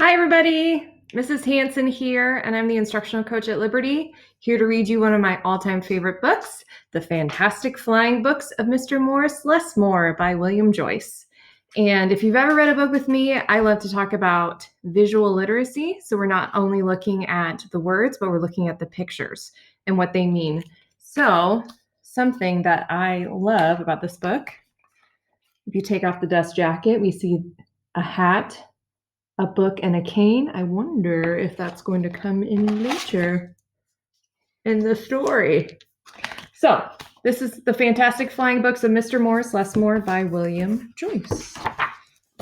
Hi, everybody. Mrs. Hansen here, and I'm the instructional coach at Liberty, here to read you one of my all-time favorite books, The Fantastic Flying Books of Mr. Morris Lessmore by William Joyce. And if you've ever read a book with me, I love to talk about visual literacy. So we're not only looking at the words, but we're looking at the pictures and what they mean. So something that I love about this book, if you take off the dust jacket, we see a hat, a book, and a cane. I wonder if that's going to come in later in the story. So this is The Fantastic Flying Books of Mr. Morris Lessmore by William Joyce.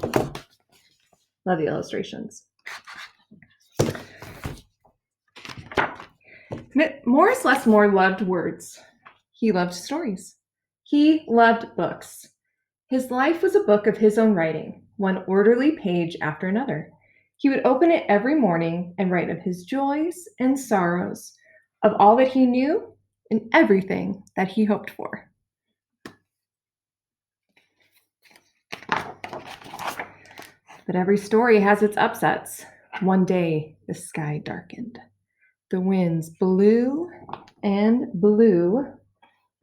Love the illustrations. Morris Lessmore loved words. He loved stories. He loved books. His life was a book of his own writing, one orderly page after another. He would open it every morning and write of his joys and sorrows, of all that he knew and everything that he hoped for. But every story has its upsets. One day, the sky darkened. The winds blew and blew.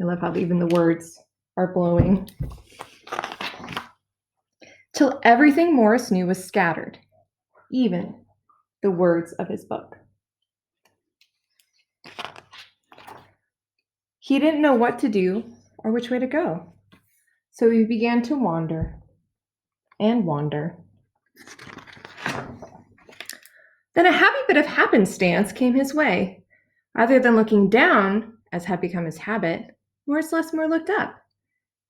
I love how even the words are blowing. Till everything Morris knew was scattered, even the words of his book. He didn't know what to do or which way to go, so he began to wander and wander. Then a happy bit of happenstance came his way. Rather than looking down, as had become his habit, Morris Lessmore looked up.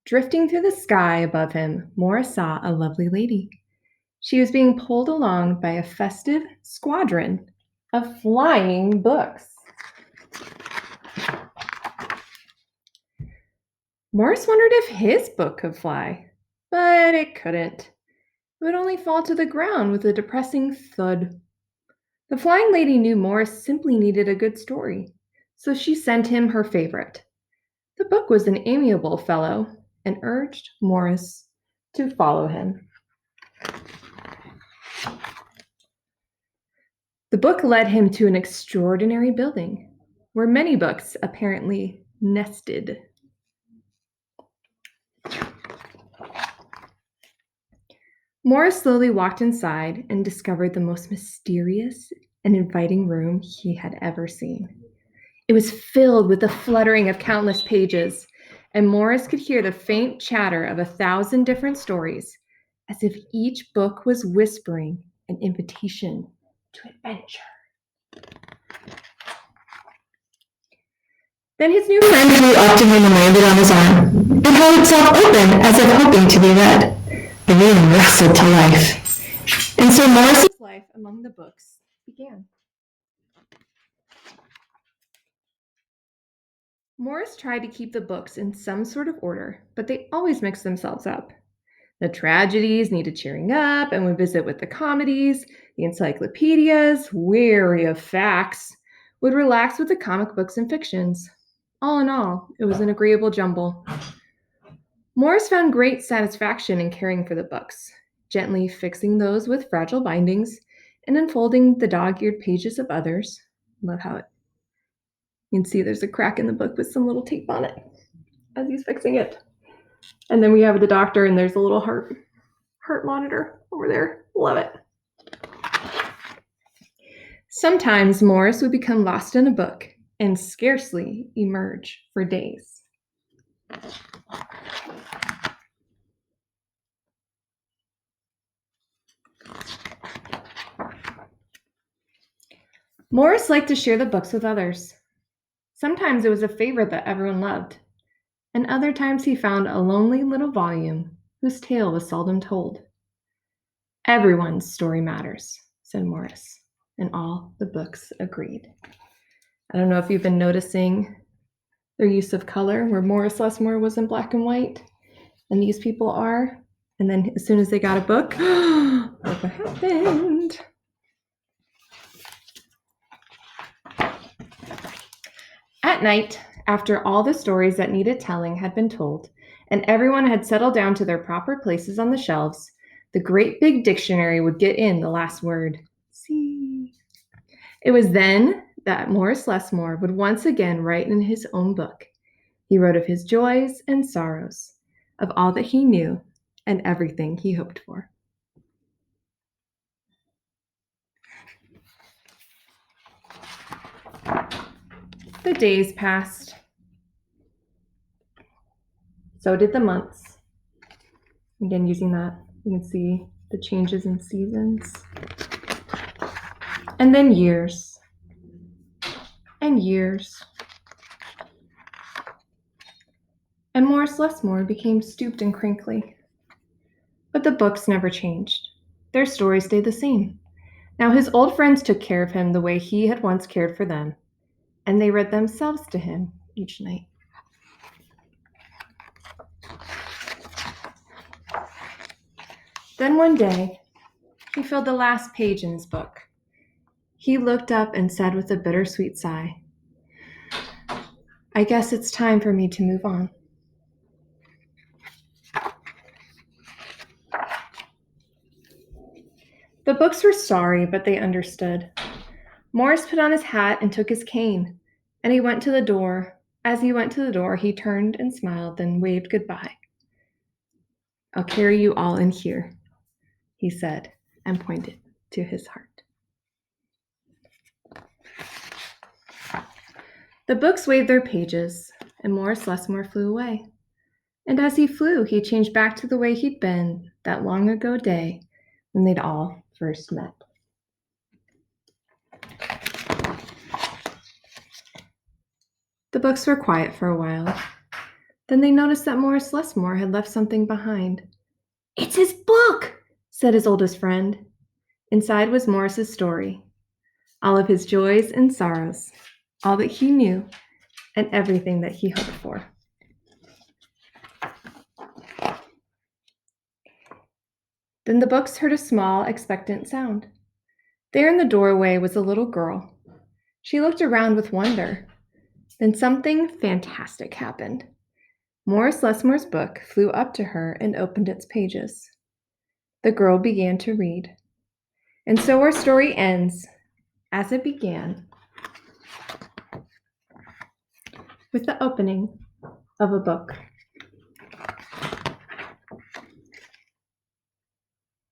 Drifting through the sky above him, Morris saw a lovely lady. She was being pulled along by a festive squadron of flying books. Morris wondered if his book could fly, but it couldn't. It would only fall to the ground with a depressing thud. The flying lady knew Morris simply needed a good story, so she sent him her favorite. The book was an amiable fellow and urged Morris to follow him. The book led him to an extraordinary building where many books apparently nested. Morris slowly walked inside and discovered the most mysterious and inviting room he had ever seen. It was filled with the fluttering of countless pages, and Morris could hear the faint chatter of 1,000 different stories, as if each book was whispering an invitation to adventure. Then his new friend flew up to him and landed on his arm, and held itself open as if hoping to be read. The room rustled to life, and so Morris's life among the books began. Morris tried to keep the books in some sort of order, but they always mixed themselves up. The tragedies needed cheering up and would visit with the comedies. The encyclopedias, weary of facts, would relax with the comic books and fictions. All in all, it was an agreeable jumble. Morris found great satisfaction in caring for the books, gently fixing those with fragile bindings and unfolding the dog-eared pages of others. Love how you can see there's a crack in the book with some little tape on it as he's fixing it. And then we have the doctor, and there's a little heart monitor over there. Love it. Sometimes Morris would become lost in a book and scarcely emerge for days. Morris liked to share the books with others. Sometimes it was a favorite that everyone loved, and other times he found a lonely little volume whose tale was seldom told. Everyone's story matters, said Morris, and all the books agreed. I don't know if you've been noticing their use of color, where Morris Lessmore was in black and white, and these people are, and then as soon as they got a book, look what happened. At night, after all the stories that needed telling had been told, and everyone had settled down to their proper places on the shelves, the great big dictionary would get in the last word. See. It was then that Morris Lessmore would once again write in his own book. He wrote of his joys and sorrows, of all that he knew and everything he hoped for. The days passed. So did the months. Again, using that, you can see the changes in seasons. And then years. And years. And Morris Lessmore became stooped and crinkly. But the books never changed. Their stories stayed the same. Now his old friends took care of him the way he had once cared for them, and they read themselves to him each night. Then one day, he filled the last page in his book. He looked up and said with a bittersweet sigh, "I guess it's time for me to move on." The books were sorry, but they understood. Morris put on his hat and took his cane, and he went to the door. As he went to the door, he turned and smiled, then waved goodbye. "I'll carry you all in here," he said, and pointed to his heart. The books waved their pages, and Morris Lessmore flew away. And as he flew, he changed back to the way he'd been that long ago day when they'd all first met. The books were quiet for a while. Then they noticed that Morris Lessmore had left something behind. "It's his book," said his oldest friend. Inside was Morris's story, all of his joys and sorrows, all that he knew, and everything that he hoped for. Then the books heard a small, expectant sound. There in the doorway was a little girl. She looked around with wonder. Then something fantastic happened. Morris Lessmore's book flew up to her and opened its pages. The girl began to read. And so our story ends, as it began, with the opening of a book.